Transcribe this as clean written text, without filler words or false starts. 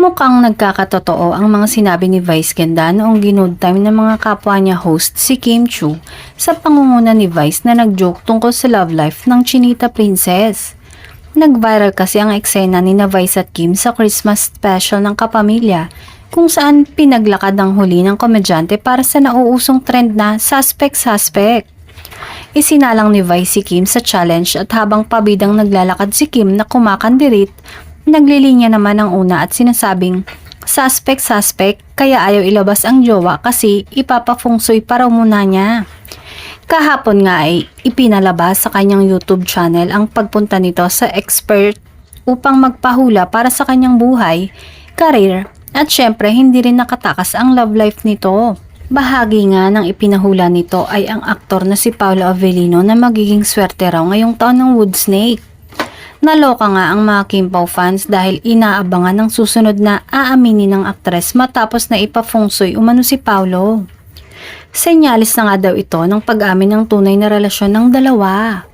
Mukhang nagkakatotoo ang mga sinabi ni Vice Ganda noong ginood time ng mga kapwa niya host si Kim Chu sa pangunguna ni Vice na nag-joke tungkol sa love life ng Chinita Princess. Nag-viral kasi ang eksena ni na Vice at Kim sa Christmas special ng Kapamilya kung saan pinaglakad ang huli ng komedyante para sa nauusong trend na suspect-suspect. Isinalang ni Vice si Kim sa challenge at habang pabidang naglalakad si Kim na kumakandirit, naglilinya naman ang una at sinasabing, suspect kaya ayaw ilabas ang jowa kasi ipapafungsoy para muna niya. Kahapon nga ay ipinalabas sa kanyang YouTube channel ang pagpunta nito sa expert upang magpahula para sa kanyang buhay, career at syempre hindi rin nakatakas ang love life nito. Bahagi nga ng ipinahula nito ay ang aktor na si Paolo Avellino na magiging swerte raw ngayong taon ng Wood Snake. Naloka nga ang mga Kim Pao fans dahil inaabangan ng susunod na aaminin ng aktres matapos na ipafungsoy umano si Paolo. Senyalis na nga daw ito ng pag-amin ng tunay na relasyon ng dalawa.